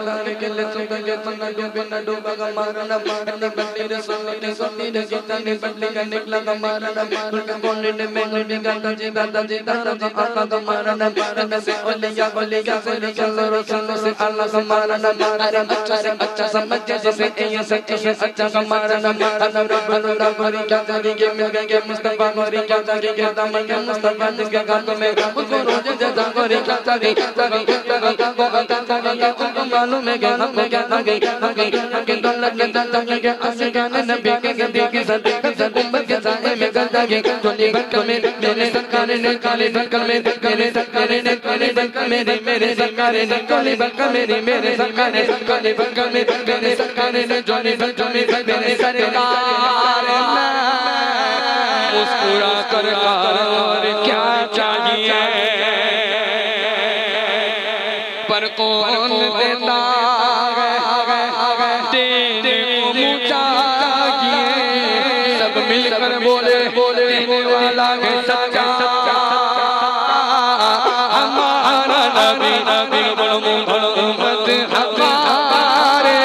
तारे के ले सुन के पन्ना डूबे न डूबा का मारना मारना बंदी रे सोनी रे गीता ने बंदी का निकला का मारना उनका कोने ने मैंने निकाला जीता राजा आका का मारना मारना से ओलिया से निकलो सुनो से अल्लाह का मारना अरे अच्छा समझ जैसे ये सच्चे से अच्छा का मारना मारना रब्बना गोरी क्या करेंगे मिल गए मुस्तफा गोरी क्या करेंगे दामन के मुस्तफा जिसके हाथों में उनको रोज जजा गोरी क्या करेंगे उनको मालूम है कि हम क्या आगे दौलत में दाता के आशिकाने नबी के देखे सदे उम्मत के साए में गदा के चोली बक्का में मेरे सरकार ने काले बक्का में मेरे सरकार ने काले बक्का मेरे सरकार ने चोली बक्का मेरे सरकार ने काले बक्का में मेरे सरकार ने चोली बक्का में मेरे सरकार मुस्कुरा कर और क्या चाहिए पर कौन देता मिलकर बोले देने वाला है सच्चा हमारा नबी बड़ो उम्मत हमारे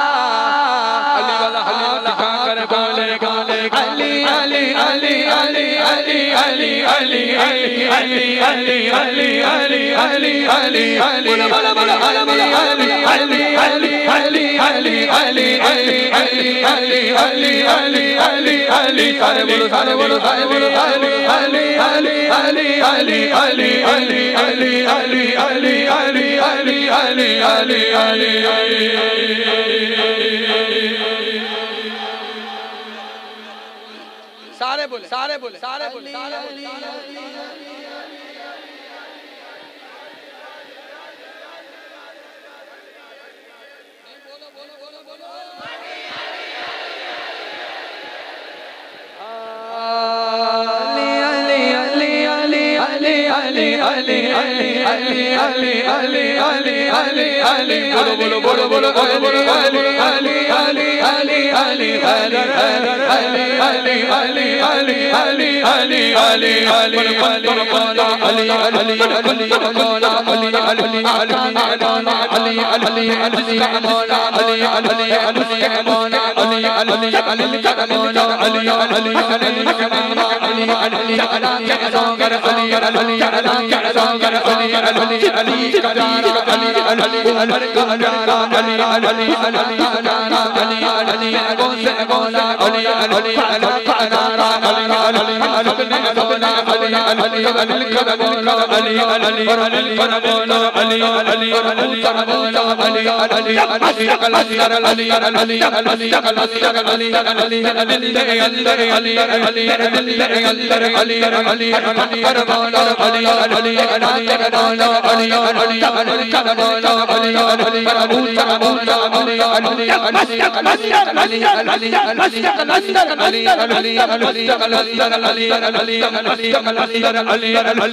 अली वाला दिखा कर बोले गाले अली अली अली अली अली अली अली अली अली अली अली अली अली अली बोलो बोलो अली अली अली अली अली अली अली अली अली अली अली अली अली सारे बोलो सारे बोलो सारे बोलो अली अली अली अली अली अली अली अली अली अली अली अली अली अली अली सारे बोले सारे बोले सारे बोले बोलो बोलो बोलो बोलो बोलो अली अली अली अली अली अली अली अली अली अली अली अली अली अली बोलो अली अली अली मौला अली अली अली अली अली जिसका मौला अली अली उसके मौला अली अली अली का मौला अली अली अली का मौला अली अली अला के सोगर अली अली अला के सोगर अली अली अली का दारा अली अली अली का दारा अली अली अली का दारा अली अली से बोला अली अली अला का दारा अली अली सबने बोला अली अली अली का बोला अली अली अली का बोला अली अली अली का बोला अली अली अली कलंदर अली अली अली कलंदर अली अली दिल दे अंदर अली अली दिल दे अंदर अली अली पर बोला अली अली अली का बोला अली अली अली का बोला अली अली ऊंचा बोला अली अली अली कलंदर अली अली अली कलंदर अली अली अली कलंदर अली अली अली कलंदर अली अली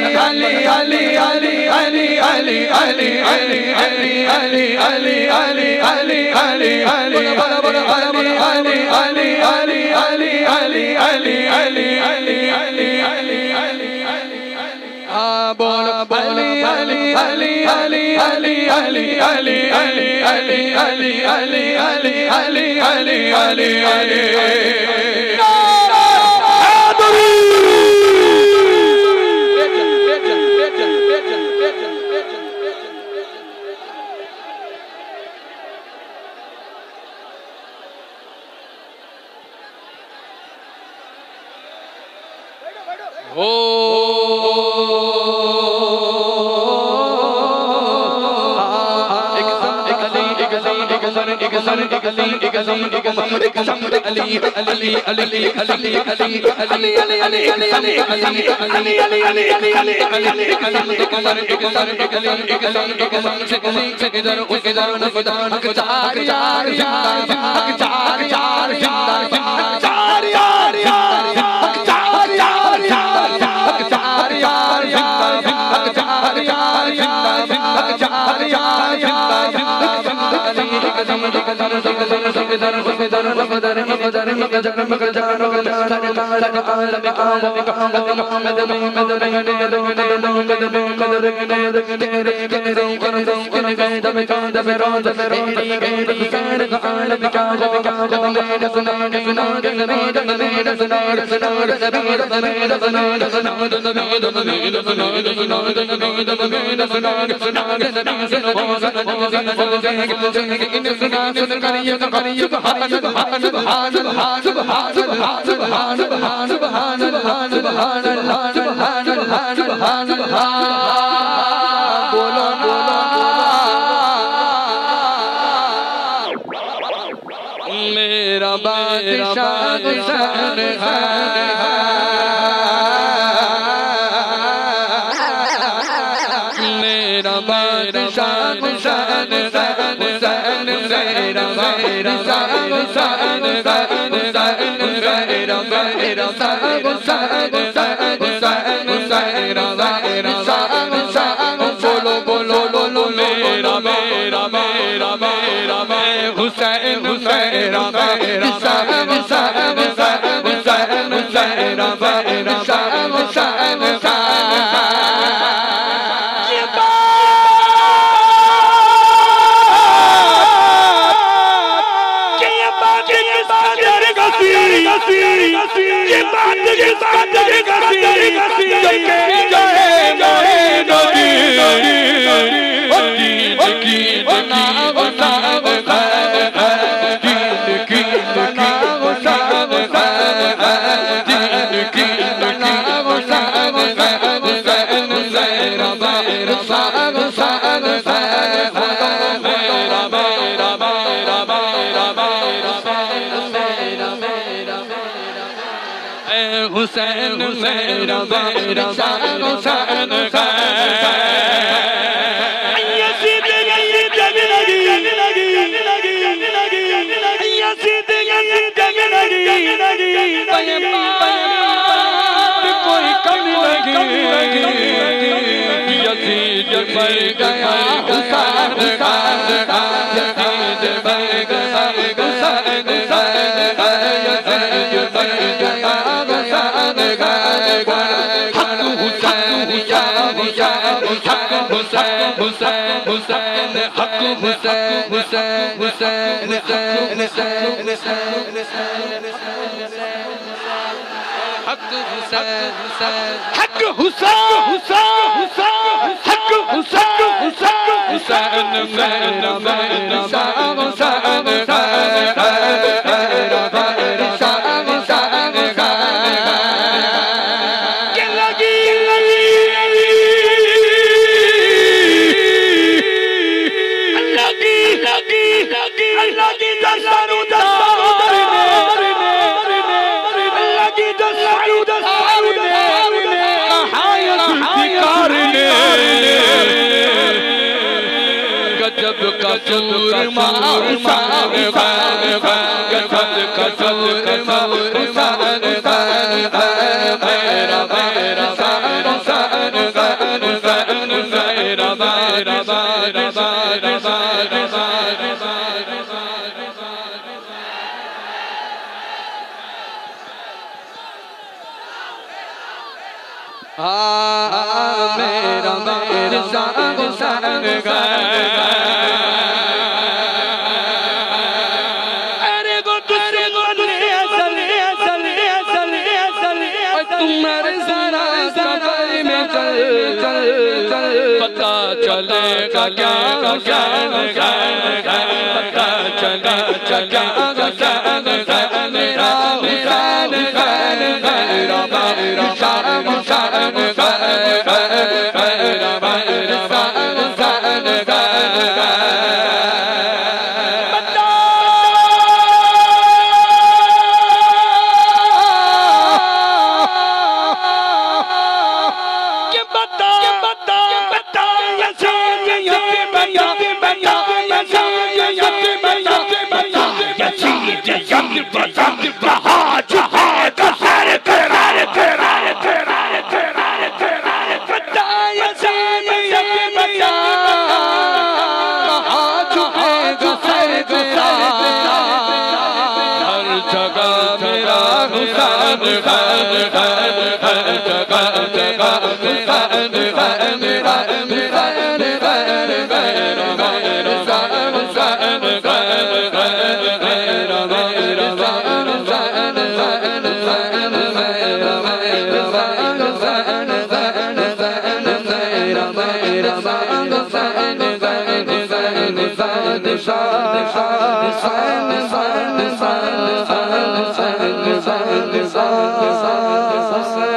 अली अली अली अली अली अली अली अली अली अली अली अली अली अली बोलो बोलो बोलो अली अली अली अली अली अली अली अली अली अली अली हाँ बोलो अली अली अली अली अली अली अली अली अली अली अली अली अली अली अली अली मेरा बादशाह हुसैन है मेरा बादशाह हुसैन हुसैन मेरा बादशाह हुसैन हुसैन मेरा बादशाह हुसैन हुसैन मेरा बादशाह हुसैन बोलो बोलो बोलो मेरा मेरा मेरा मेरा मैं हुसैन हुसैन मेरा हुसैन हुसैन हुसैन हुसैन मेरा हुसैन हुसैन हुसैन मेरा मेरा हुसैन यज़ीद यज़ीद लगी यज़ीद यज़ीद लगी कोई कमी लगी यज़ीद मर गया हुसैन यज़ीद मर गया हुसैन हुसैन हक हुसैन हुसैन हुसैन हक हुसैन हक हुसैन हक हुसैन हुसैन मेरा मेरा गजब का सूरमा गजब का सूरमा मेरा मेरा पता चलेगा क्या क्या पता चला क्या मेरा हुसैन मेरा हुसैन